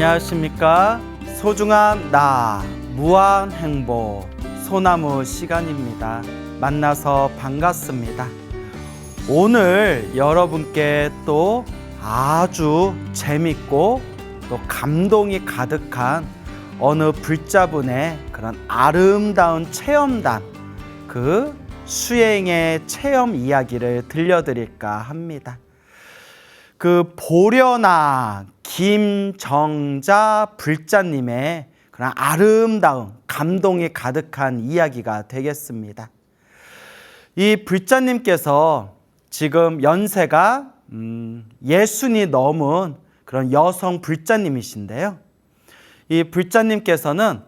안녕하십니까. 소중한 나 무한 행복 소나무 시간입니다. 만나서 반갑습니다. 오늘 여러분께 또 아주 재밌고 또 감동이 가득한 어느 불자분의 그런 아름다운 체험담, 그 수행의 체험 이야기를 들려드릴까 합니다. 그 보려나 김정자 불자님의 그런 아름다운 감동이 가득한 이야기가 되겠습니다. 이 불자님께서 지금 연세가 60이 넘은 그런 여성 불자님이신데요. 이 불자님께서는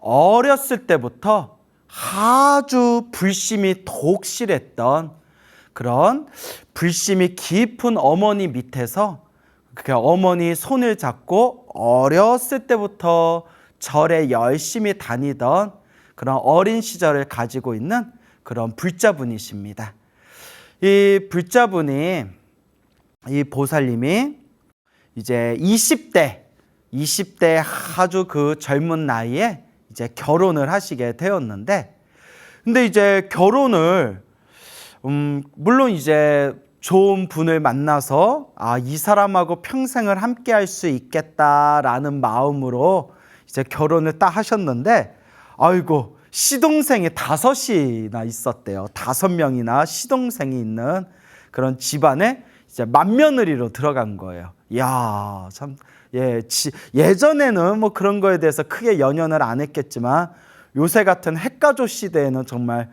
어렸을 때부터 아주 불심이 독실했던 그런 불심이 깊은 어머니 밑에서 그 어머니 손을 잡고 어렸을 때부터 절에 열심히 다니던 그런 어린 시절을 가지고 있는 그런 불자분이십니다. 이 불자분이, 이 보살님이 이제 20대 아주 그 젊은 나이에 이제 결혼을 하시게 되었는데, 근데 이제 결혼을 물론 이제 좋은 분을 만나서 이 사람하고 평생을 함께 할 수 있겠다라는 마음으로 이제 결혼을 딱 하셨는데, 아이고 시동생이 5이나 있었대요. 5명이나 시동생이 있는 그런 집안에 이제 맏며느리로 들어간 거예요. 이야, 참, 예전에는 뭐 그런 거에 대해서 크게 연연을 안 했겠지만 요새 같은 핵가족 시대에는 정말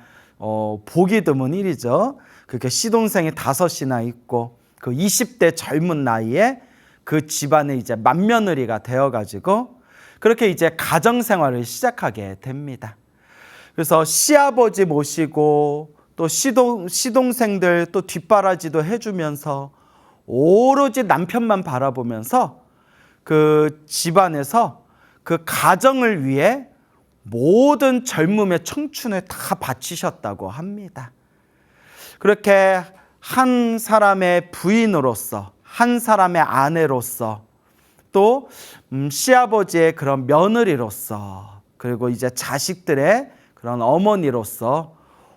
보기 드문 일이죠. 그렇게 시동생이 5이나 있고 그 20대 젊은 나이에 그 집안에 이제 맏며느리가 되어가지고 그렇게 이제 가정생활을 시작하게 됩니다. 그래서 시아버지 모시고 또 시동생들 또 뒷바라지도 해주면서 오로지 남편만 바라보면서 그 집안에서 그 가정을 위해 모든 젊음의 청춘을 다 바치셨다고 합니다. 그렇게 한 사람의 부인으로서, 한 사람의 아내로서, 또 시아버지의 그런 며느리로서, 그리고 이제 자식들의 그런 어머니로서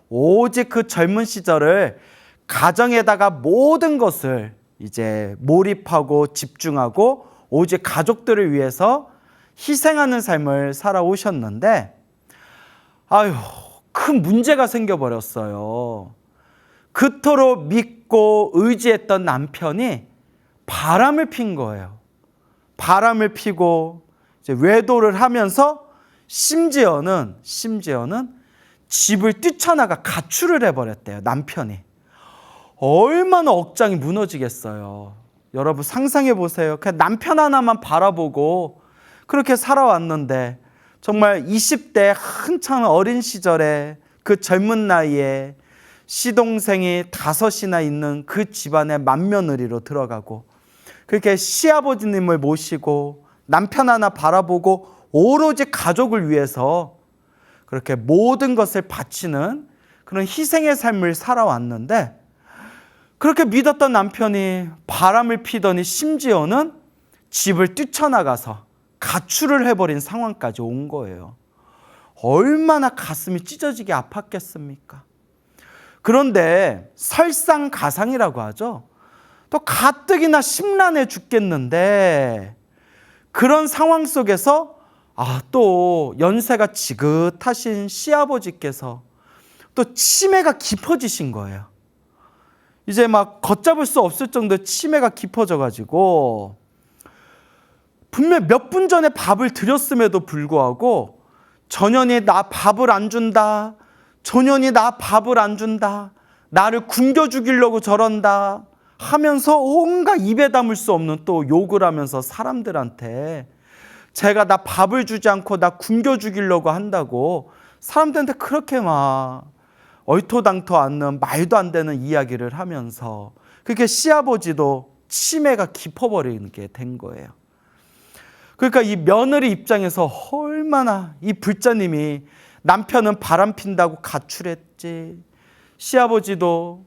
오직 그 젊은 시절을 가정에다가 모든 것을 이제 몰입하고 집중하고 오직 가족들을 위해서 희생하는 삶을 살아오셨는데, 큰 문제가 생겨버렸어요. 그토록 믿고 의지했던 남편이 바람을 핀 거예요. 바람을 피고 이제 외도를 하면서 심지어는 집을 뛰쳐나가 가출을 해버렸대요, 남편이. 얼마나 억장이 무너지겠어요. 여러분 상상해 보세요. 그냥 남편 하나만 바라보고 그렇게 살아왔는데 정말 20대 한창 어린 시절에 그 젊은 나이에 시동생이 5이나 있는 그 집안의 맏며느리로 들어가고 그렇게 시아버지님을 모시고 남편 하나 바라보고 오로지 가족을 위해서 그렇게 모든 것을 바치는 그런 희생의 삶을 살아왔는데, 그렇게 믿었던 남편이 바람을 피더니 심지어는 집을 뛰쳐나가서 가출을 해버린 상황까지 온 거예요. 얼마나 가슴이 찢어지게 아팠겠습니까? 그런데 설상가상이라고 하죠. 또 가뜩이나 심란해 죽겠는데 그런 상황 속에서 또 연세가 지긋하신 시아버지께서 또 치매가 깊어지신 거예요. 이제 막 걷잡을 수 없을 정도의 치매가 깊어져가지고 분명 몇 분 전에 밥을 드렸음에도 불구하고 전현이 나 밥을 안 준다. 전현이 나 밥을 안 준다. 나를 굶겨 죽이려고 저런다 하면서 온갖 입에 담을 수 없는 또 욕을 하면서 사람들한테 제가 나 밥을 주지 않고 나 굶겨 죽이려고 한다고 사람들한테 그렇게 막 얼토당토 않는 말도 안 되는 이야기를 하면서 그렇게 시아버지도 치매가 깊어버리게 된 거예요. 그러니까 이 며느리 입장에서 얼마나 이 불자님이 남편은 바람 핀다고 가출했지, 시아버지도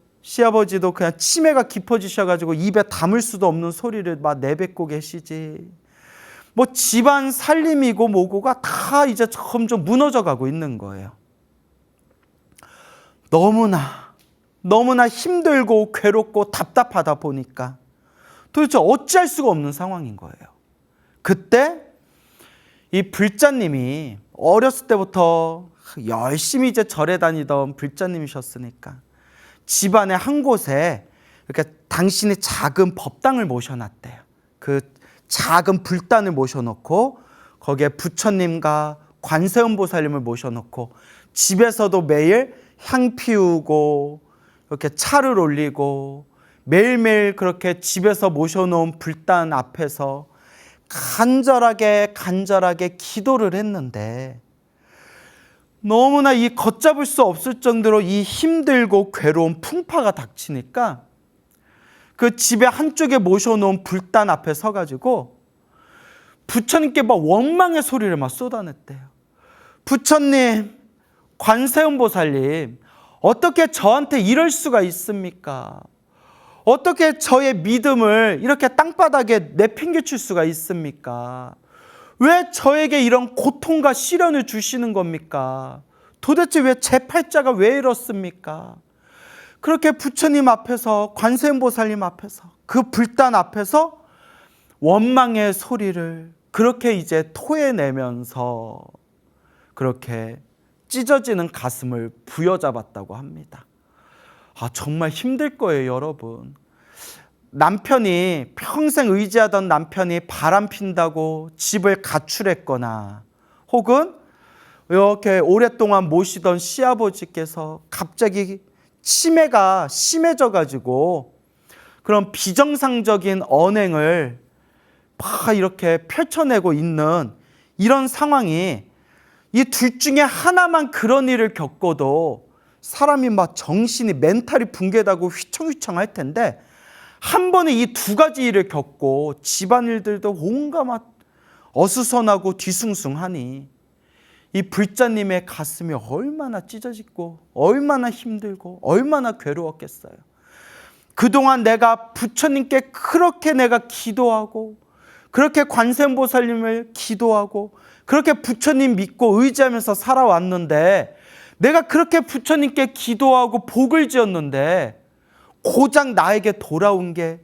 그냥 치매가 깊어지셔가지고 입에 담을 수도 없는 소리를 막 내뱉고 계시지, 뭐 집안 살림이고 뭐고가 다 이제 점점 무너져 가고 있는 거예요. 너무나 힘들고 괴롭고 답답하다 보니까 도대체 어찌할 수가 없는 상황인 거예요. 그때 이 불자님이 어렸을 때부터 열심히 이제 절에 다니던 불자님이셨으니까 집안의 한 곳에 이렇게 당신의 작은 법당을 모셔놨대요. 그 작은 불단을 모셔놓고 거기에 부처님과 관세음보살님을 모셔놓고 집에서도 매일 향 피우고 이렇게 차를 올리고 매일매일 그렇게 집에서 모셔놓은 불단 앞에서 간절하게 기도를 했는데 너무나 이 걷잡을 수 없을 정도로 이 힘들고 괴로운 풍파가 닥치니까 그 집의 한쪽에 모셔놓은 불단 앞에 서가지고 부처님께 막 원망의 소리를 막 쏟아냈대요. 부처님, 관세음보살님, 어떻게 저한테 이럴 수가 있습니까? 어떻게 저의 믿음을 이렇게 땅바닥에 내팽개칠 수가 있습니까? 왜 저에게 이런 고통과 시련을 주시는 겁니까? 도대체 왜 제 팔자가 왜 이렇습니까? 그렇게 부처님 앞에서, 관세음보살님 앞에서, 그 불단 앞에서 원망의 소리를 그렇게 이제 토해내면서 그렇게 찢어지는 가슴을 부여잡았다고 합니다. 정말 힘들 거예요, 여러분. 남편이 평생 의지하던 남편이 바람 핀다고 집을 가출했거나 혹은 이렇게 오랫동안 모시던 시아버지께서 갑자기 치매가 심해져 가지고 그런 비정상적인 언행을 막 이렇게 펼쳐내고 있는 이런 상황이 이 둘 중에 하나만 그런 일을 겪어도 사람이 막 정신이 멘탈이 붕괴되고 휘청휘청할 텐데 한 번에 이 두 가지 일을 겪고 집안일들도 온갖 어수선하고 뒤숭숭하니 이 불자님의 가슴이 얼마나 찢어지고 얼마나 힘들고 얼마나 괴로웠겠어요. 그동안 내가 부처님께 그렇게 내가 기도하고 그렇게 관세음보살님을 기도하고 그렇게 부처님 믿고 의지하면서 살아왔는데 내가 그렇게 부처님께 기도하고 복을 지었는데 고작 나에게 돌아온 게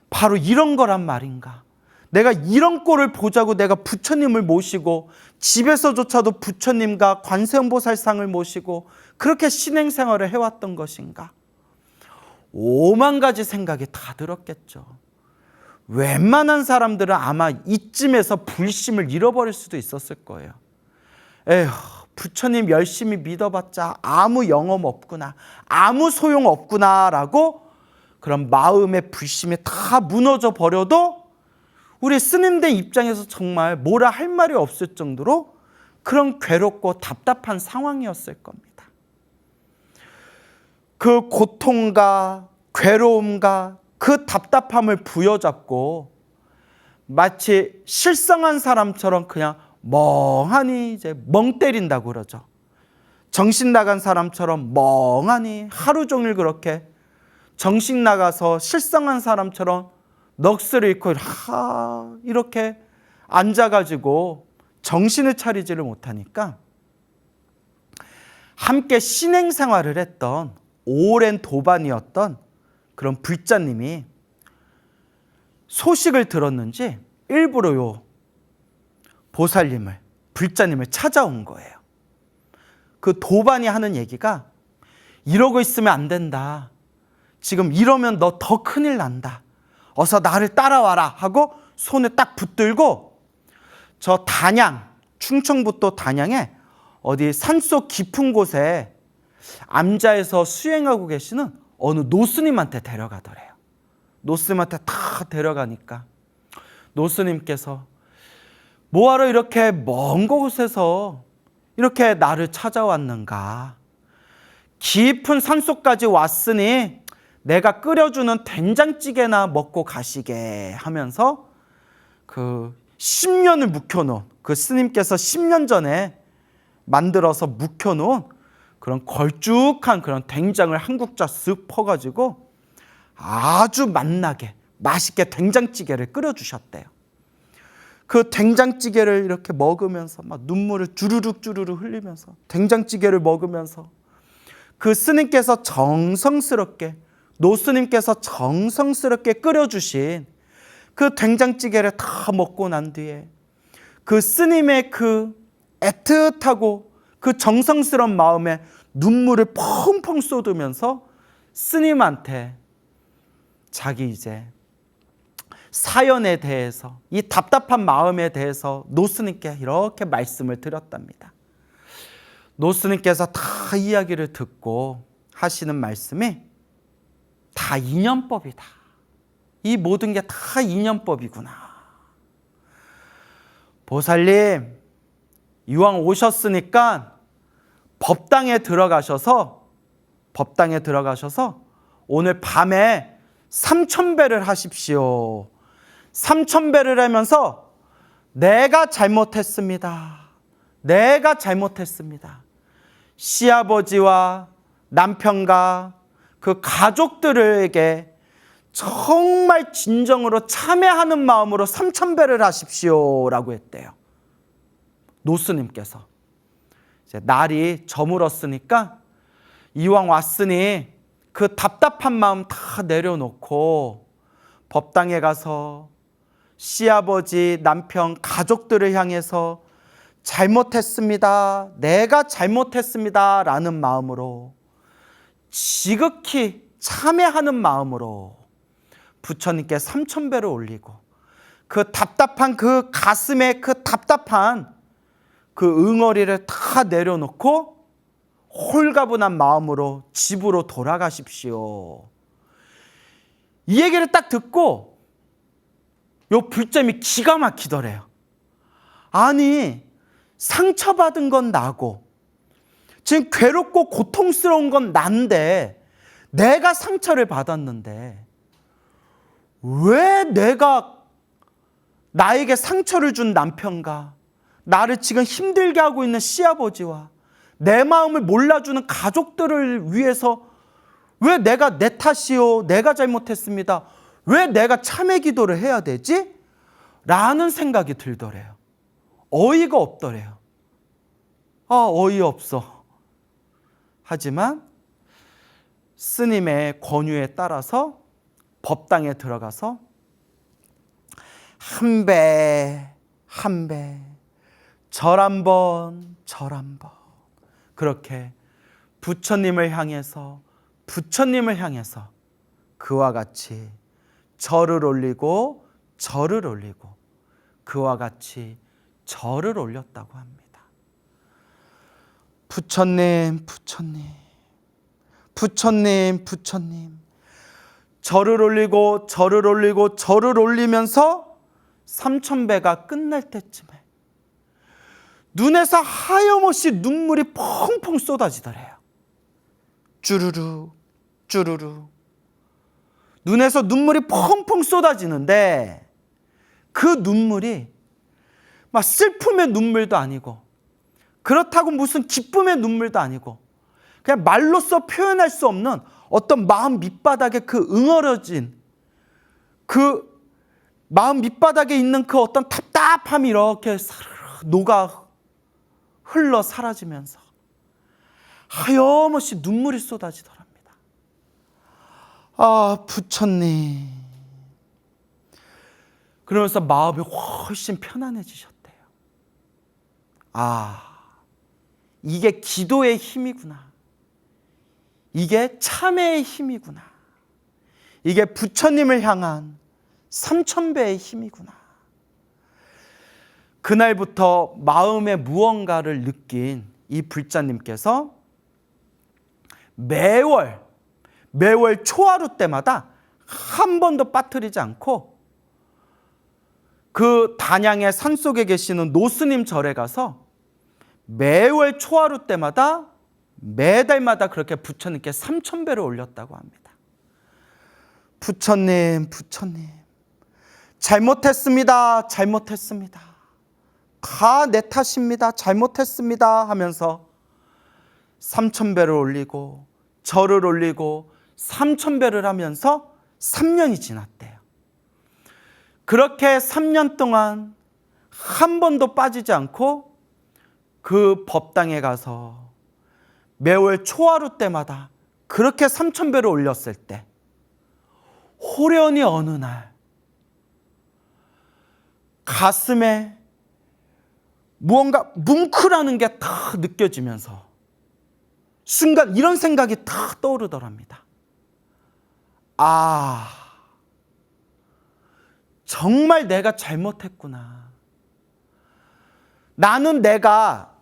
바로 이런 거란 말인가? 내가 이런 꼴을 보자고 내가 부처님을 모시고 집에서조차도 부처님과 관세음보살상을 모시고 그렇게 신행생활을 해왔던 것인가? 5만 가지 생각이 다 들었겠죠. 웬만한 사람들은 아마 이쯤에서 불심을 잃어버릴 수도 있었을 거예요. 에휴, 부처님 열심히 믿어봤자 아무 영험 없구나, 아무 소용 없구나 라고 그런 마음의 불심이 다 무너져 버려도 우리 스님들 입장에서 정말 뭐라 할 말이 없을 정도로 그런 괴롭고 답답한 상황이었을 겁니다. 그 고통과 괴로움과 그 답답함을 부여잡고 마치 실성한 사람처럼 그냥 멍하니 이제 멍 때린다고 그러죠. 정신 나간 사람처럼 멍하니 하루 종일 그렇게 정신 나가서 실성한 사람처럼 넋을 잃고 이렇게 앉아가지고 정신을 차리지를 못하니까 함께 신행생활을 했던 오랜 도반이었던 그런 불자님이 소식을 들었는지 일부러 요 보살님을, 불자님을 찾아온 거예요. 그 도반이 하는 얘기가 이러고 있으면 안 된다. 지금 이러면 너 더 큰일 난다. 어서 나를 따라와라 하고 손에 딱 붙들고 저 단양, 충청북도 단양에 어디 산속 깊은 곳에 암자에서 수행하고 계시는 어느 노스님한테 데려가더래요. 노스님한테 다 데려가니까 노스님께서 뭐하러 이렇게 먼 곳에서 이렇게 나를 찾아왔는가? 깊은 산속까지 왔으니 내가 끓여주는 된장찌개나 먹고 가시게 하면서 그 10년을 묵혀놓은 그 스님께서 10년 전에 만들어서 묵혀놓은 그런 걸쭉한 그런 된장을 한 국자 쓱 퍼가지고 아주 맛나게 맛있게 된장찌개를 끓여주셨대요. 그 된장찌개를 이렇게 먹으면서 막 눈물을 주르륵 흘리면서 된장찌개를 먹으면서 그 스님께서 노스님께서 정성스럽게 끓여주신 그 된장찌개를 다 먹고 난 뒤에 그 스님의 그 애틋하고 그 정성스러운 마음에 눈물을 펑펑 쏟으면서 스님한테 자기 이제 사연에 대해서, 이 답답한 마음에 대해서 노스님께 이렇게 말씀을 드렸답니다. 노스님께서 다 이야기를 듣고 하시는 말씀이 다 인연법이다. 이 모든 게 다 인연법이구나. 보살님, 이왕 오셨으니까 법당에 들어가셔서 오늘 밤에 3,000배를 하십시오. 3,000배를 하면서 내가 잘못했습니다. 시아버지와 남편과 그 가족들에게 정말 진정으로 참회하는 마음으로 3,000배를 하십시오 라고 했대요. 노스님께서. 이제 날이 저물었으니까 이왕 왔으니 그 답답한 마음 다 내려놓고 법당에 가서 시아버지, 남편, 가족들을 향해서 잘못했습니다. 내가 잘못했습니다. 라는 마음으로 지극히 참회하는 마음으로 부처님께 3,000배를 올리고 그 답답한 그 가슴에 그 답답한 그 응어리를 다 내려놓고 홀가분한 마음으로 집으로 돌아가십시오. 이 얘기를 딱 듣고 요 불점이 기가 막히더래요. 아니, 상처받은 건 나고 지금 괴롭고 고통스러운 건 난데 내가 상처를 받았는데 왜 내가 나에게 상처를 준 남편과 나를 지금 힘들게 하고 있는 시아버지와 내 마음을 몰라주는 가족들을 위해서 왜 내가 내 탓이요, 내가 잘못했습니다, 왜 내가 참회 기도를 해야 되지? 라는 생각이 들더래요. 어이가 없더래요. 어이없어. 하지만 스님의 권유에 따라서 법당에 들어가서 한 배, 절 한 번, 그렇게 부처님을 향해서 그와 같이 절을 올리고 그와 같이 절을 올렸다고 합니다. 부처님, 절을 올리면서 3,000배가 끝날 때쯤에 눈에서 하염없이 눈물이 펑펑 쏟아지더래요. 쭈루루 눈에서 눈물이 펑펑 쏟아지는데 그 눈물이 막 슬픔의 눈물도 아니고 그렇다고 무슨 기쁨의 눈물도 아니고 그냥 말로써 표현할 수 없는 어떤 마음 밑바닥에 그 응어려진 그 마음 밑바닥에 있는 그 어떤 답답함이 이렇게 녹아 흘러 사라지면서 하염없이 눈물이 쏟아지더랍니다. 부처님. 그러면서 마음이 훨씬 편안해지셨대요. 이게 기도의 힘이구나. 이게 참회의 힘이구나. 이게 부처님을 향한 3,000배의 힘이구나. 그날부터 마음의 무언가를 느낀 이 불자님께서 매월 초하루 때마다 한 번도 빠뜨리지 않고 그 단양의 산속에 계시는 노스님 절에 가서 매월 초하루 때마다 매달마다 그렇게 부처님께 3,000배를 올렸다고 합니다. 부처님, 잘못했습니다. 다 내 탓입니다. 잘못했습니다. 하면서 3,000배를 올리고 절을 올리고 3,000배를 하면서 3년이 지났대요. 그렇게 3년 동안 한 번도 빠지지 않고 그 법당에 가서 매월 초하루 때마다 그렇게 3,000배로 올렸을 때 호련히 어느 날 가슴에 무언가 뭉클하는 게 다 느껴지면서 순간 이런 생각이 다 떠오르더랍니다. 아, 정말 내가 잘못했구나. 나는 내가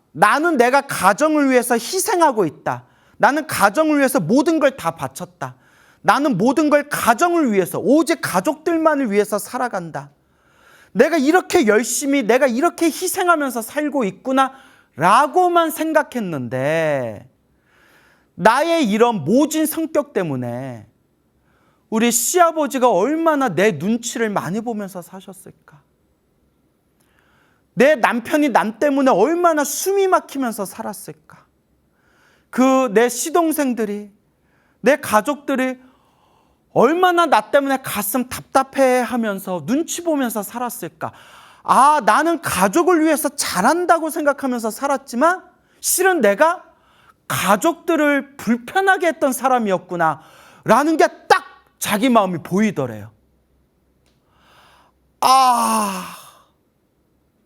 가정을 위해서 희생하고 있다. 나는 가정을 위해서 모든 걸 다 바쳤다. 나는 모든 걸 가정을 위해서, 오직 가족들만을 위해서 살아간다. 내가 이렇게 열심히, 내가 이렇게 희생하면서 살고 있구나 라고만 생각했는데, 나의 이런 모진 성격 때문에 우리 시아버지가 얼마나 내 눈치를 많이 보면서 사셨을까. 내 남편이 남 때문에 얼마나 숨이 막히면서 살았을까. 그 내 시동생들이, 내 가족들이 얼마나 나 때문에 가슴 답답해 하면서 눈치 보면서 살았을까. 아, 나는 가족을 위해서 잘한다고 생각하면서 살았지만 실은 내가 가족들을 불편하게 했던 사람이었구나 라는 게 딱 자기 마음이 보이더래요. 아,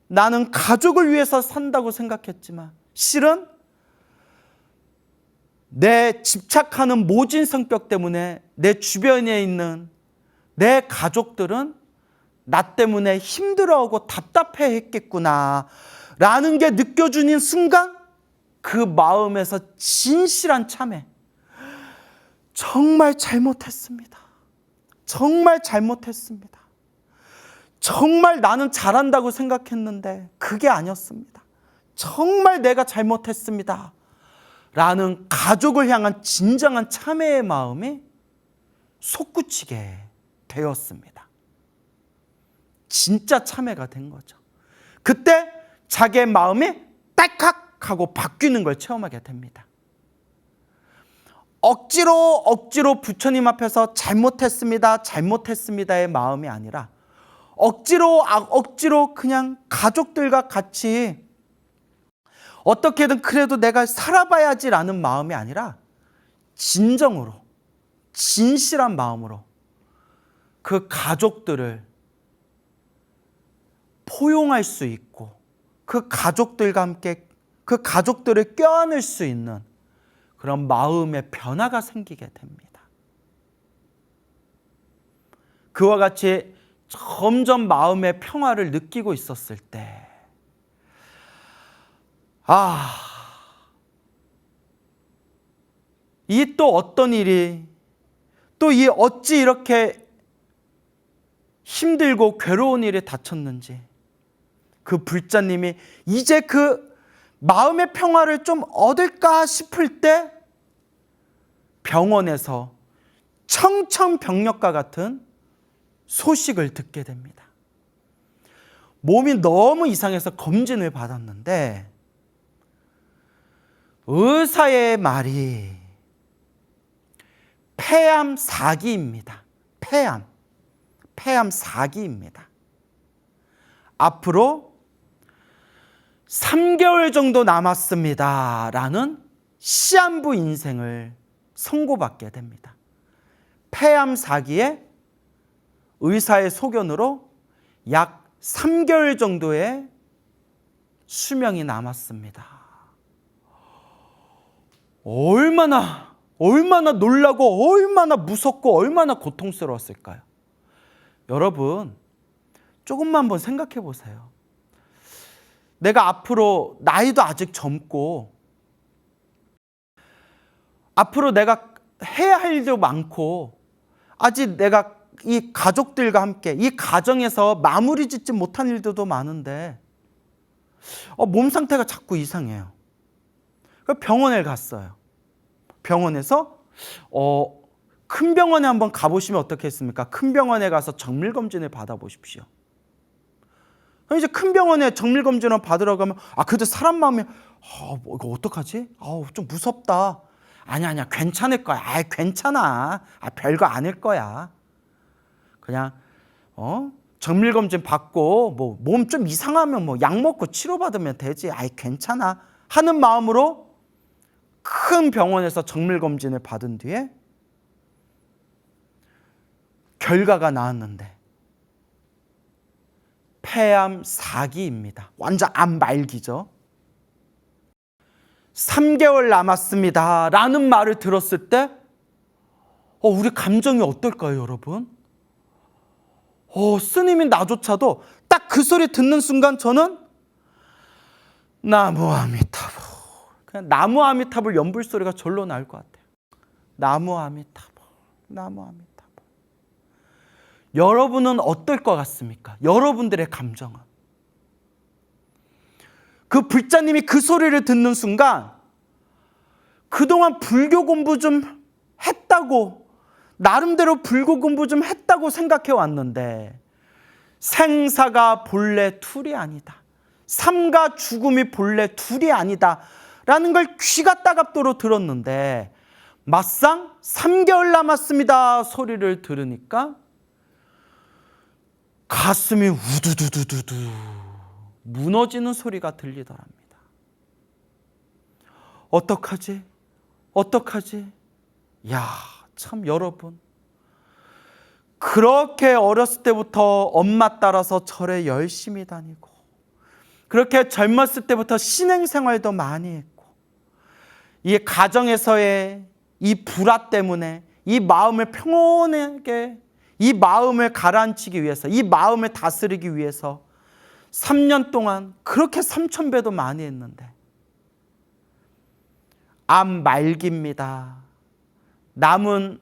나는 가족을 위해서 산다고 생각했지만 실은 내 집착하는 모진 성격 때문에 내 주변에 있는 내 가족들은 나 때문에 힘들어하고 답답해 했겠구나 라는 게 느껴지는 순간 그 마음에서 진실한 참회. 정말 잘못했습니다. 정말 잘못했습니다. 정말 나는 잘한다고 생각했는데 그게 아니었습니다. 정말 내가 잘못했습니다. 라는 가족을 향한 진정한 참회의 마음이 솟구치게 되었습니다. 진짜 참회가 된 거죠. 그때 자기의 마음이 딸칵 하고 바뀌는 걸 체험하게 됩니다. 억지로 부처님 앞에서 잘못했습니다의 마음이 아니라 억지로 그냥 가족들과 같이 어떻게든 그래도 내가 살아봐야지라는 마음이 아니라 진정으로, 진실한 마음으로 그 가족들을 포용할 수 있고 그 가족들과 함께 그 가족들을 껴안을 수 있는 그런 마음의 변화가 생기게 됩니다. 그와 같이 점점 마음의 평화를 느끼고 있었을 때, 이 또 어떤 일이, 또 이 어찌 이렇게 힘들고 괴로운 일이 닥쳤는지, 그 불자님이 이제 그 마음의 평화를 좀 얻을까 싶을 때 병원에서 청천벽력과 같은 소식을 듣게 됩니다. 몸이 너무 이상해서 검진을 받았는데 의사의 말이 폐암 4기입니다. 폐암 4기입니다. 앞으로 3개월 정도 남았습니다. 라는 시한부 인생을 선고받게 됩니다. 폐암 4기에 의사의 소견으로 약 3개월 정도의 수명이 남았습니다. 얼마나 놀라고 얼마나 무섭고 얼마나 고통스러웠을까요? 여러분, 조금만 한번 생각해 보세요. 내가 앞으로 나이도 아직 젊고 앞으로 내가 해야 할 일도 많고 아직 내가 이 가족들과 함께 이 가정에서 마무리 짓지 못한 일들도 많은데 몸 상태가 자꾸 이상해요. 병원에 갔어요. 병원에서 큰 병원에 한번 가보시면 어떻겠습니까? 큰 병원에 가서 정밀검진을 받아보십시오. 이제 큰 병원에 정밀검진을 받으러 가면 그래도 사람 마음이 이거 어떡하지? 좀 무섭다. 아니야 괜찮을 거야. 괜찮아. 별거 아닐 거야. 그냥 정밀검진 받고 뭐 몸 좀 이상하면 뭐 약 먹고 치료받으면 되지. 아이 괜찮아 하는 마음으로 큰 병원에서 정밀검진을 받은 뒤에 결과가 나왔는데 폐암 4기입니다. 완전 암 말기죠. 3개월 남았습니다 라는 말을 들었을 때 우리 감정이 어떨까요, 여러분? 스님이 나조차도 딱 그 소리 듣는 순간 저는 나무 아미타불, 그냥 나무 아미타불 연불 소리가 절로 나올 것 같아요. 나무 아미타불, 나무 아미타불. 여러분은 어떨 것 같습니까? 여러분들의 감정은. 그 불자님이 그 소리를 듣는 순간 그동안 불교 공부 좀 했다고, 나름대로 불교 공부 좀 했다고 생각해 왔는데 생사가 본래 둘이 아니다, 삶과 죽음이 본래 둘이 아니다 라는 걸 귀가 따갑도록 들었는데 막상 3개월 남았습니다 소리를 들으니까 가슴이 우두두두두두 무너지는 소리가 들리더랍니다. 어떡하지? 어떡하지? 야, 참 여러분, 그렇게 어렸을 때부터 엄마 따라서 절에 열심히 다니고 그렇게 젊었을 때부터 신행생활도 많이 했고 이 가정에서의 이 불화 때문에 이 마음을 평온하게, 이 마음을 가라앉히기 위해서, 이 마음을 다스리기 위해서 3년 동안 그렇게 3000배도 많이 했는데 암 말기입니다. 남은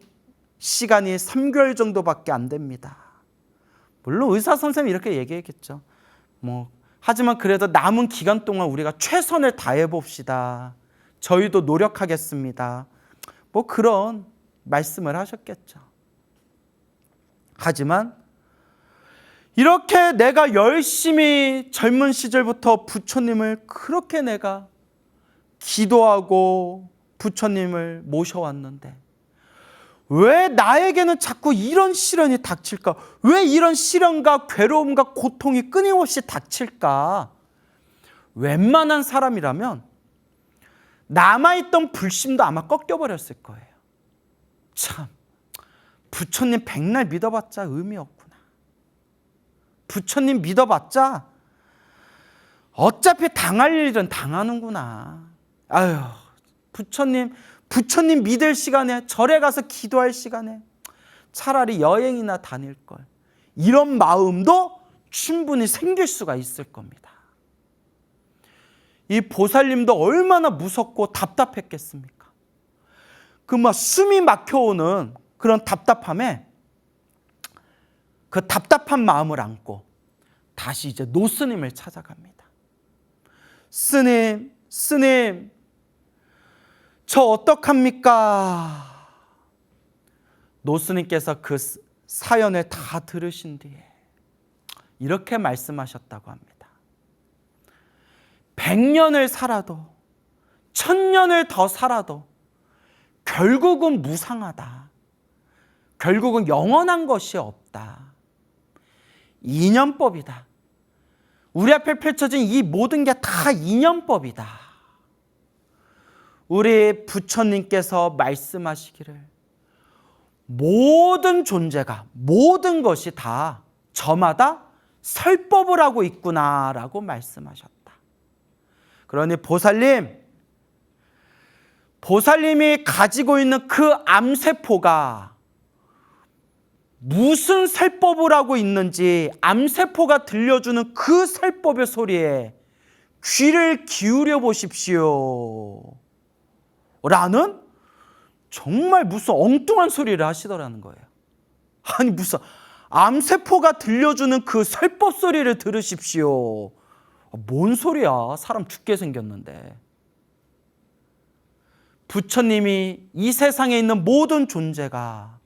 시간이 3개월 정도밖에 안 됩니다. 물론 의사 선생님이 이렇게 얘기했겠죠. 하지만 그래도 남은 기간 동안 우리가 최선을 다해 봅시다. 저희도 노력하겠습니다. 그런 말씀을 하셨겠죠. 하지만 이렇게 내가 열심히 젊은 시절부터 부처님을 그렇게 내가 기도하고 부처님을 모셔왔는데 왜 나에게는 자꾸 이런 시련이 닥칠까? 왜 이런 시련과 괴로움과 고통이 끊임없이 닥칠까? 웬만한 사람이라면 남아있던 불심도 아마 꺾여버렸을 거예요. 참, 부처님 백날 믿어봤자 의미 없구나. 부처님 믿어봤자 어차피 당할 일은 당하는구나. 아유, 부처님 믿을 시간에, 절에 가서 기도할 시간에 차라리 여행이나 다닐 걸. 이런 마음도 충분히 생길 수가 있을 겁니다. 이 보살님도 얼마나 무섭고 답답했겠습니까? 숨이 막혀오는 그런 답답함에 그 답답한 마음을 안고 다시 이제 노스님을 찾아갑니다. 스님, 저 어떡합니까? 노스님께서 그 사연을 다 들으신 뒤에 이렇게 말씀하셨다고 합니다. 100년을 살아도 1000년을 더 살아도 결국은 무상하다. 결국은 영원한 것이 없다. 인연법이다. 우리 앞에 펼쳐진 이 모든 게 다 인연법이다. 우리 부처님께서 말씀하시기를 모든 존재가, 모든 것이 다 저마다 설법을 하고 있구나라고 말씀하셨다. 그러니 보살님이 가지고 있는 그 암세포가 무슨 설법을 하고 있는지 암세포가 들려주는 그 설법의 소리에 귀를 기울여 보십시오 라는 정말 무슨 엉뚱한 소리를 하시더라는 거예요. 아니 무슨 암세포가 들려주는 그 설법 소리를 들으십시오. 뭔 소리야, 사람 죽게 생겼는데. 부처님이 이 세상에 있는 모든 존재가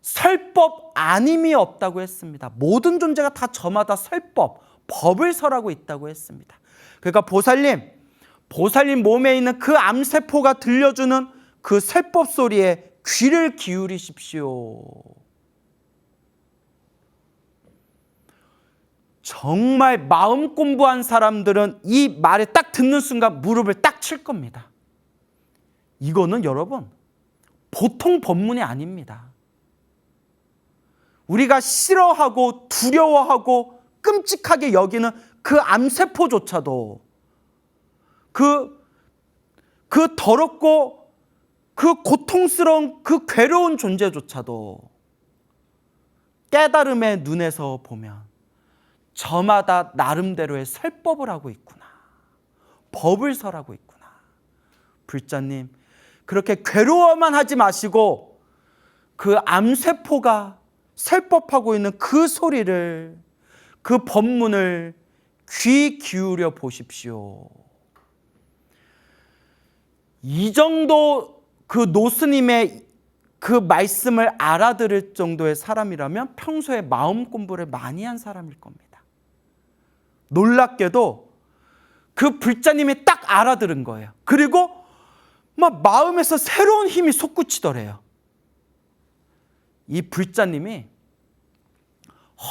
설법 아님이 없다고 했습니다. 모든 존재가 다 저마다 설법, 법을 설하고 있다고 했습니다. 그러니까 보살님 몸에 있는 그 암세포가 들려주는 그 설법 소리에 귀를 기울이십시오. 정말 마음 공부한 사람들은 이 말에 딱 듣는 순간 무릎을 딱 칠 겁니다. 이거는 여러분 보통 법문이 아닙니다. 우리가 싫어하고 두려워하고 끔찍하게 여기는 그 암세포조차도 그 더럽고 그 고통스러운 그 괴로운 존재조차도 깨달음의 눈에서 보면 저마다 나름대로의 설법을 하고 있구나. 법을 설하고 있구나. 불자님, 그렇게 괴로워만 하지 마시고 그 암세포가 설법하고 있는 그 소리를, 그 법문을 귀 기울여 보십시오. 이 정도 그 노스님의 그 말씀을 알아들을 정도의 사람이라면 평소에 마음 공부를 많이 한 사람일 겁니다. 놀랍게도 그 불자님이 딱 알아들은 거예요. 그리고 막 마음에서 새로운 힘이 솟구치더래요. 이 불자님이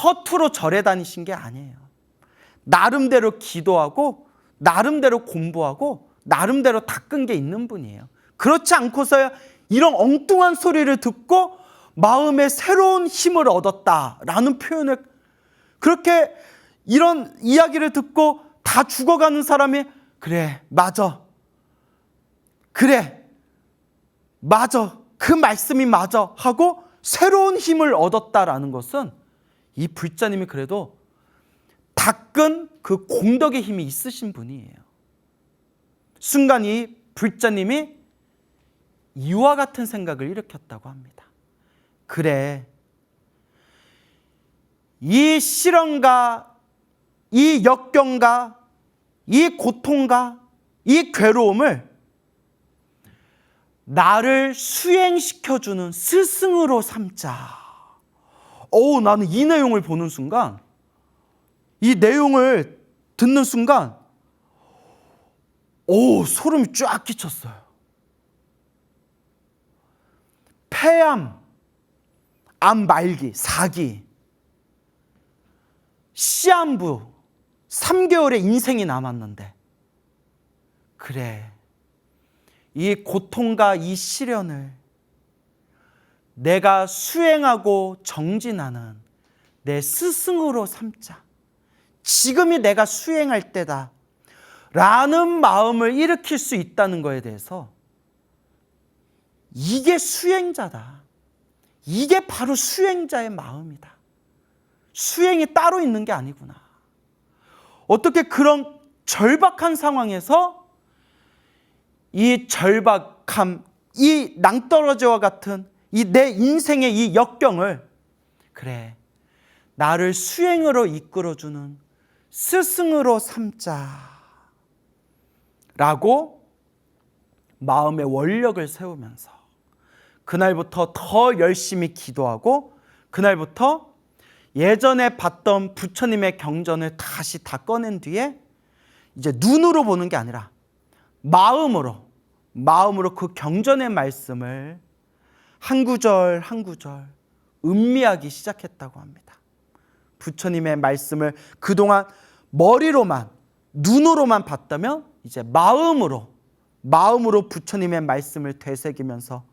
허투루 절에 다니신 게 아니에요. 나름대로 기도하고 나름대로 공부하고 나름대로 닦은 게 있는 분이에요. 그렇지 않고서야 이런 엉뚱한 소리를 듣고 마음에 새로운 힘을 얻었다라는 표현을, 그렇게 이런 이야기를 듣고 다 죽어가는 사람이 그래 맞아, 그래 맞아, 그 말씀이 맞아 하고 새로운 힘을 얻었다라는 것은 이 불자님이 그래도 닦은 그 공덕의 힘이 있으신 분이에요. 순간 이 불자님이 이와 같은 생각을 일으켰다고 합니다. 그래, 이 시련과 이 역경과 이 고통과 이 괴로움을 나를 수행시켜주는 스승으로 삼자. 나는 이 내용을 보는 순간, 이 내용을 듣는 순간 소름이 쫙 끼쳤어요. 폐암, 암 말기, 4기, 시한부 3개월의 인생이 남았는데, 그래, 이 고통과 이 시련을 내가 수행하고 정진하는 내 스승으로 삼자. 지금이 내가 수행할 때다 라는 마음을 일으킬 수 있다는 것에 대해서, 이게 수행자다. 이게 바로 수행자의 마음이다. 수행이 따로 있는 게 아니구나. 어떻게 그런 절박한 상황에서 이 절박함, 이 낭떠러지와 같은 이 내 인생의 이 역경을, 그래, 나를 수행으로 이끌어주는 스승으로 삼자 라고 마음의 원력을 세우면서 그날부터 더 열심히 기도하고, 그날부터 예전에 봤던 부처님의 경전을 다시 다 꺼낸 뒤에 이제 눈으로 보는 게 아니라 마음으로 그 경전의 말씀을 한 구절 한 구절 음미하기 시작했다고 합니다. 부처님의 말씀을 그동안 머리로만, 눈으로만 봤다면 이제 마음으로 부처님의 말씀을 되새기면서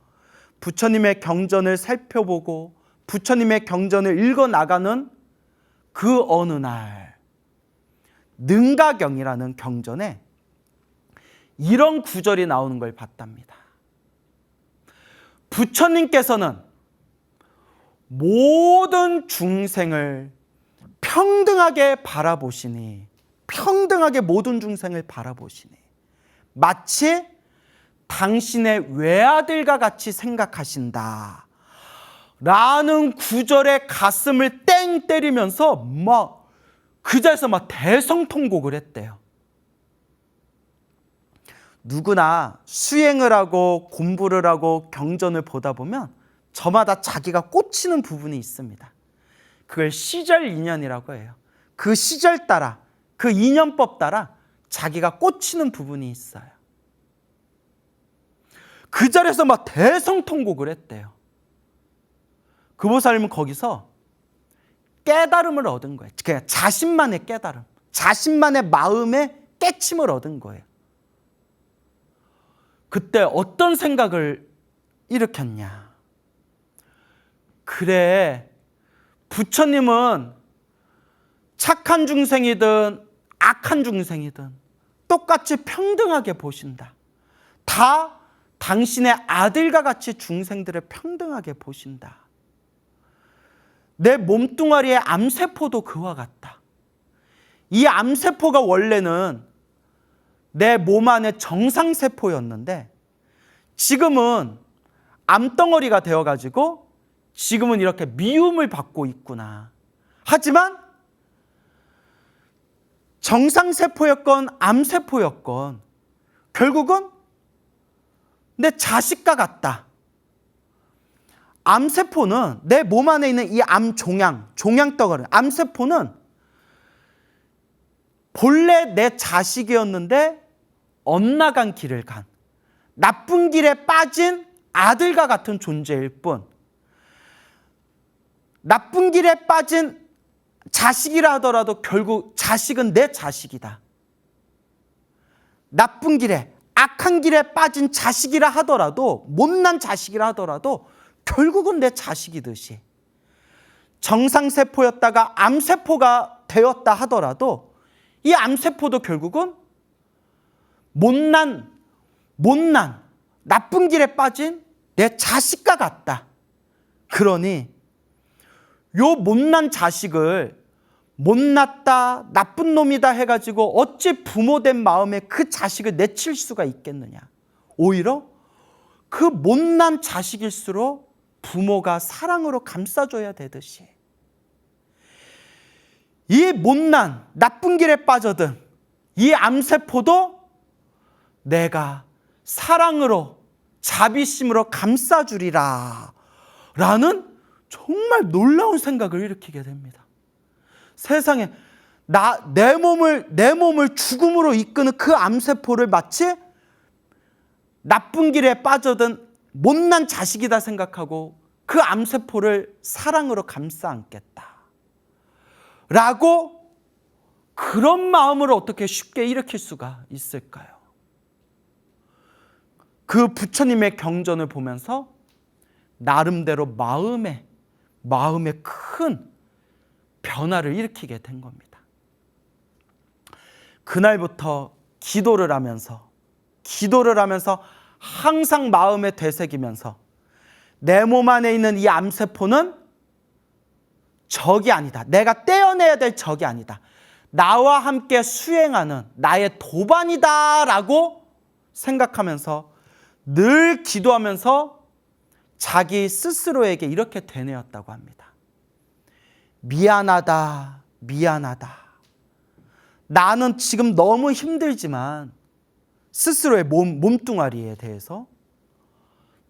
부처님의 경전을 살펴보고 부처님의 경전을 읽어나가는 그 어느 날, 능가경이라는 경전에 이런 구절이 나오는 걸 봤답니다. 부처님께서는 모든 중생을 평등하게 바라보시니, 평등하게 모든 중생을 바라보시니 마치 당신의 외아들과 같이 생각하신다 라는 구절에 가슴을 땡 때리면서 막 그 자리에서 막 대성통곡을 했대요. 누구나 수행을 하고 공부를 하고 경전을 보다 보면 저마다 자기가 꽂히는 부분이 있습니다. 그걸 시절 인연이라고 해요. 그 시절 따라, 그 인연법 따라 자기가 꽂히는 부분이 있어요. 그 자리에서 막 대성통곡을 했대요. 그 보살님은 거기서 깨달음을 얻은 거예요. 그냥 자신만의 깨달음, 자신만의 마음의 깨침을 얻은 거예요. 그때 어떤 생각을 일으켰냐. 그래, 부처님은 착한 중생이든 악한 중생이든 똑같이 평등하게 보신다. 다 당신의 아들과 같이 중생들을 평등하게 보신다. 내 몸뚱아리의 암세포도 그와 같다. 이 암세포가 원래는 내 몸 안의 정상세포였는데 지금은 암덩어리가 되어가지고 지금은 이렇게 미움을 받고 있구나. 하지만 정상세포였건 암세포였건 결국은 내 자식과 같다. 암세포는 내 몸 안에 있는 이 종양덩어리, 암세포는 본래 내 자식이었는데 엇나간 길을 간 나쁜 길에 빠진 아들과 같은 존재일 뿐, 나쁜 길에 빠진 자식이라 하더라도 결국 자식은 내 자식이다. 나쁜 길에, 악한 길에 빠진 자식이라 하더라도, 못난 자식이라 하더라도 결국은 내 자식이듯이, 정상세포였다가 암세포가 되었다 하더라도 이 암세포도 결국은 못난 나쁜 길에 빠진 내 자식과 같다. 그러니 요 못난 자식을 못났다, 나쁜 놈이다 해가지고 어찌 부모된 마음에 그 자식을 내칠 수가 있겠느냐. 오히려 그 못난 자식일수록 부모가 사랑으로 감싸줘야 되듯이 이 못난 나쁜 길에 빠져든 이 암세포도 내가 사랑으로 자비심으로 감싸주리라 라는 정말 놀라운 생각을 일으키게 됩니다. 세상에 내 몸을 죽음으로 이끄는 그 암세포를 마치 나쁜 길에 빠져든 못난 자식이다 생각하고 그 암세포를 사랑으로 감싸 안겠다 라고, 그런 마음을 어떻게 쉽게 일으킬 수가 있을까요? 그 부처님의 경전을 보면서 나름대로 마음에 큰 변화를 일으키게 된 겁니다. 그날부터 기도를 하면서 항상 마음에 되새기면서 내 몸 안에 있는 이 암세포는 적이 아니다. 내가 떼어내야 될 적이 아니다. 나와 함께 수행하는 나의 도반이다 라고 생각하면서 늘 기도하면서 자기 스스로에게 이렇게 되뇌었다고 합니다. 미안하다. 나는 지금 너무 힘들지만 스스로의 몸뚱아리에 대해서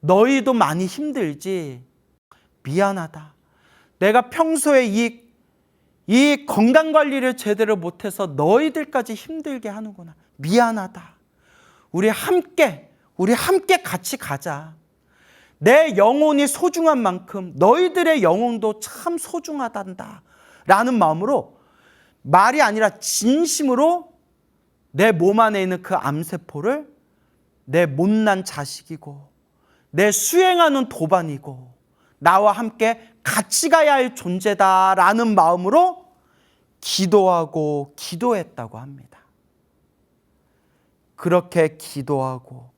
너희도 많이 힘들지. 미안하다. 내가 평소에 이 건강관리를 제대로 못해서 너희들까지 힘들게 하는구나. 미안하다. 우리 함께 같이 가자. 내 영혼이 소중한 만큼 너희들의 영혼도 참 소중하단다 라는 마음으로, 말이 아니라 진심으로 내 몸 안에 있는 그 암세포를 내 못난 자식이고 내 수행하는 도반이고 나와 함께 같이 가야 할 존재다라는 마음으로 기도하고 기도했다고 합니다. 그렇게 기도하고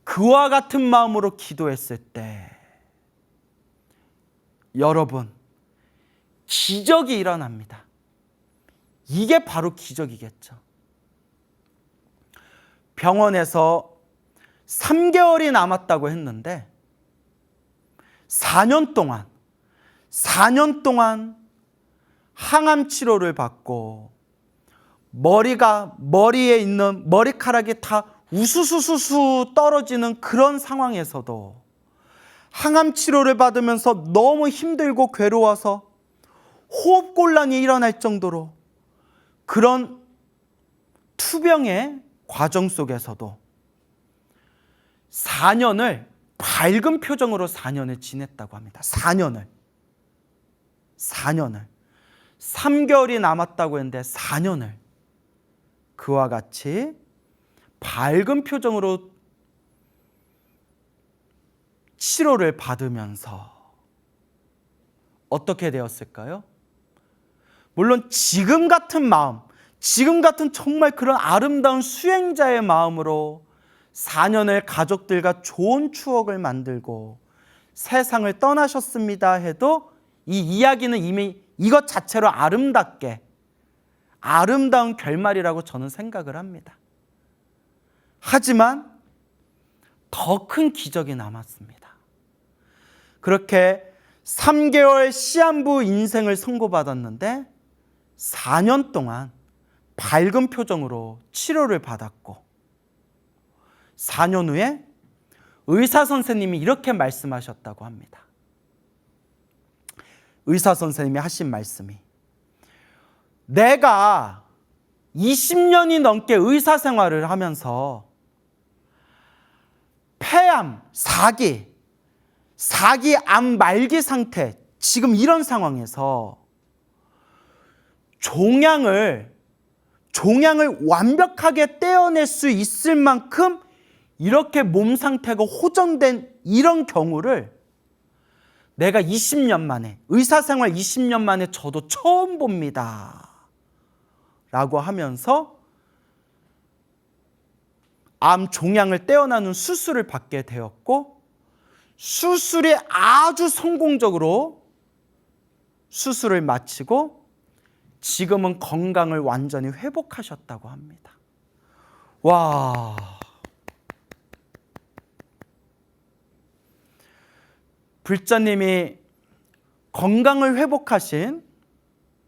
그와 같은 마음으로 기도했을 때 여러분, 기적이 일어납니다. 이게 바로 기적이겠죠. 병원에서 3개월이 남았다고 했는데 4년 동안 항암 치료를 받고 머리에 있는 머리카락이 다 우수수수수 떨어지는 그런 상황에서도 항암 치료를 받으면서 너무 힘들고 괴로워서 호흡곤란이 일어날 정도로 그런 투병의 과정 속에서도 4년을 밝은 표정으로 4년을 지냈다고 합니다. 4년을. 3개월이 남았다고 했는데 4년을 그와 같이 밝은 표정으로 치료를 받으면서 어떻게 되었을까요? 물론 지금 같은 마음, 지금 같은 정말 그런 아름다운 수행자의 마음으로 4년을 가족들과 좋은 추억을 만들고 세상을 떠나셨습니다 해도 이 이야기는 이미 이것 자체로 아름다운 결말이라고 저는 생각을 합니다. 하지만 더 큰 기적이 남았습니다. 그렇게 3개월 시한부 인생을 선고받았는데 4년 동안 밝은 표정으로 치료를 받았고 4년 후에 의사 선생님이 이렇게 말씀하셨다고 합니다. 의사 선생님이 하신 말씀이, 내가 20년이 넘게 의사 생활을 하면서 폐암, 4기 암 말기 상태, 지금 이런 상황에서 종양을 완벽하게 떼어낼 수 있을 만큼 이렇게 몸 상태가 호전된 이런 경우를 내가 20년 만에, 의사생활 20년 만에 저도 처음 봅니다 라고 하면서 암 종양을 떼어내는 수술을 받게 되었고, 수술이 아주 성공적으로 수술을 마치고 지금은 건강을 완전히 회복하셨다고 합니다. 와, 불자님이 건강을 회복하신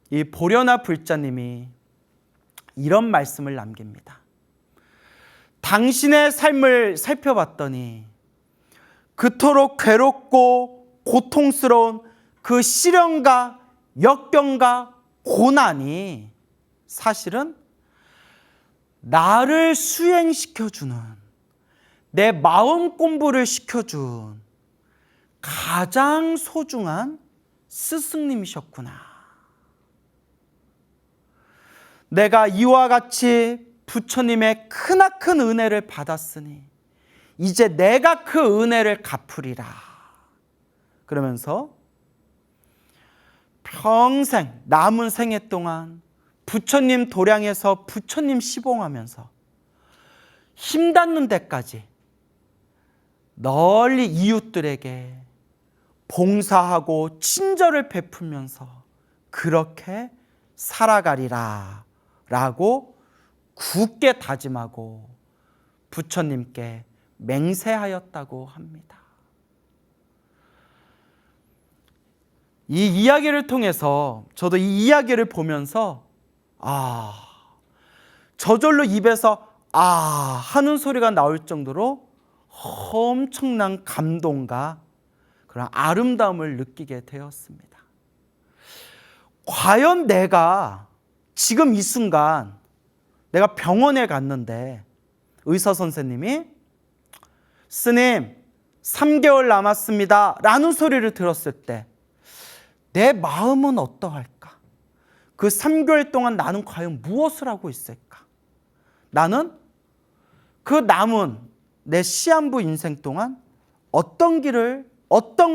이 보려나 불자님이 이런 말씀을 남깁니다. 당신의 삶을 살펴봤더니 그토록 괴롭고 고통스러운 그 시련과 역경과 고난이 사실은 나를 수행시켜주는, 내 마음 공부를 시켜준 가장 소중한 스승님이셨구나. 내가 이와 같이 부처님의 크나큰 은혜를 받았으니 이제 내가 그 은혜를 갚으리라. 그러면서 평생 남은 생애 동안 부처님 도량에서 부처님 시봉하면서 힘닿는 데까지 널리 이웃들에게 봉사하고 친절을 베풀면서 그렇게 살아가리라 라고 굳게 다짐하고 부처님께 맹세하였다고 합니다. 이 이야기를 통해서 저도 이 이야기를 보면서 저절로 입에서 하는 소리가 나올 정도로 엄청난 감동과 그런 아름다움을 느끼게 되었습니다. 과연 내가 지금 이 순간 내가 병원에 갔는데 의사 선생님이 스님 3개월 남았습니다 라는 소리를 들었을 때 내 마음은 어떠할까? 그 3개월 동안 나는 과연 무엇을 하고 있을까? 나는 그 남은 내 시한부 인생 동안 어떤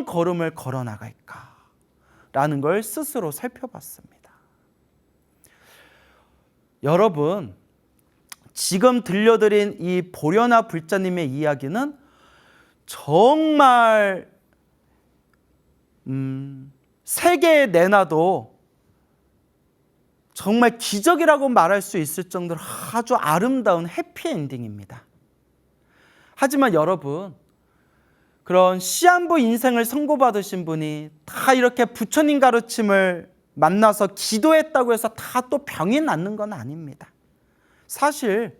걸음을 걸어 나갈까? 라는 걸 스스로 살펴봤습니다. 여러분, 지금 들려드린 이 보려나 불자님의 이야기는 정말 세계에 내놔도 정말 기적이라고 말할 수 있을 정도로 아주 아름다운 해피엔딩입니다. 하지만 여러분, 그런 시한부 인생을 선고받으신 분이 다 이렇게 부처님 가르침을 만나서 기도했다고 해서 다 또 병이 낫는 건 아닙니다. 사실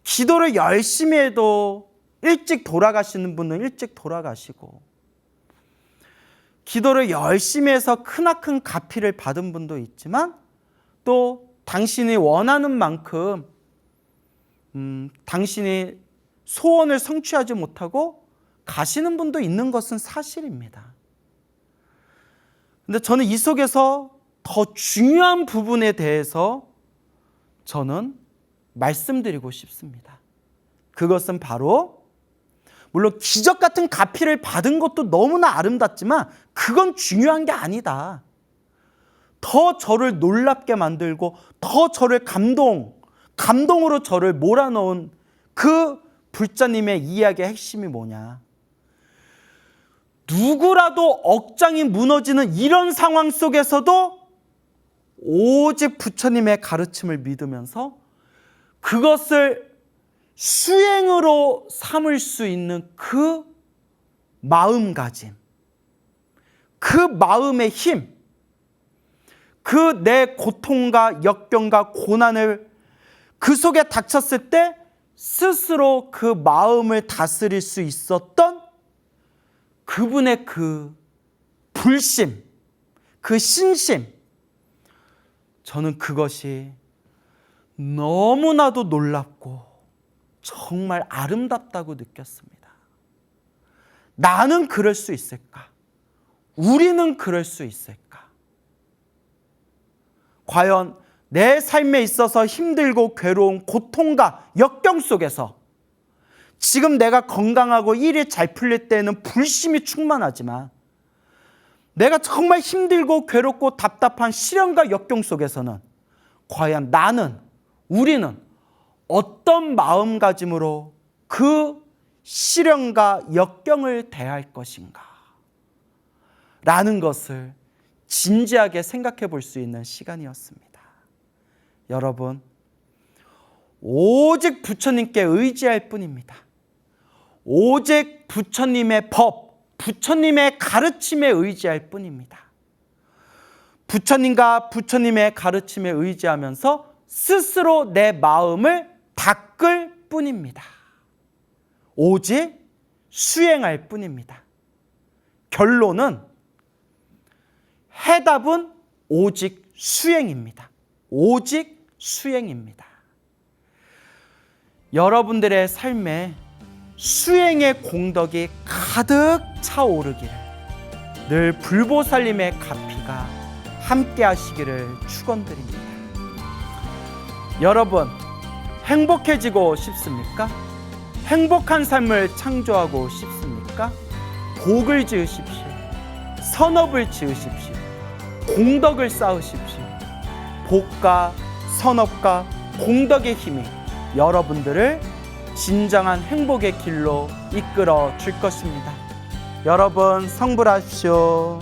기도를 열심히 해도 일찍 돌아가시는 분은 일찍 돌아가시고, 기도를 열심히 해서 크나큰 가피를 받은 분도 있지만 또 당신이 원하는 만큼 당신이 소원을 성취하지 못하고 가시는 분도 있는 것은 사실입니다. 근데 저는 이 속에서 더 중요한 부분에 대해서 저는 말씀드리고 싶습니다. 그것은 바로 물론 기적 같은 가피를 받은 것도 너무나 아름답지만 그건 중요한 게 아니다. 더 저를 놀랍게 만들고 더 저를 감동으로 저를 몰아넣은 그 불자님의 이야기의 핵심이 뭐냐? 누구라도 억장이 무너지는 이런 상황 속에서도 오직 부처님의 가르침을 믿으면서 그것을 수행으로 삼을 수 있는 그 마음가짐, 그 마음의 힘, 그 내 고통과 역경과 고난을 그 속에 닥쳤을 때 스스로 그 마음을 다스릴 수 있었던 그분의 그 불심, 그 신심, 저는 그것이 너무나도 놀랍고 정말 아름답다고 느꼈습니다. 나는 그럴 수 있을까? 우리는 그럴 수 있을까? 과연 내 삶에 있어서 힘들고 괴로운 고통과 역경 속에서 지금 내가 건강하고 일이 잘 풀릴 때는 불심이 충만하지만 내가 정말 힘들고 괴롭고 답답한 시련과 역경 속에서는 과연 우리는 어떤 마음가짐으로 그 시련과 역경을 대할 것인가? 라는 것을 진지하게 생각해 볼 수 있는 시간이었습니다. 여러분, 오직 부처님께 의지할 뿐입니다. 오직 부처님의 법, 부처님의 가르침에 의지할 뿐입니다. 부처님과 부처님의 가르침에 의지하면서 스스로 내 마음을 닦을 뿐입니다. 오직 수행할 뿐입니다. 결론은 해답은 오직 수행입니다. 오직 수행입니다. 여러분들의 삶에 수행의 공덕이 가득 차오르기를 늘 불보살님의 가피가 함께 하시기를 축원드립니다. 여러분, 행복해지고 싶습니까? 행복한 삶을 창조하고 싶습니까? 복을 지으십시오. 선업을 지으십시오. 공덕을 쌓으십시오. 복과 선업과 공덕의 힘이 여러분들을 진정한 행복의 길로 이끌어 줄 것입니다. 여러분, 성불하십시오.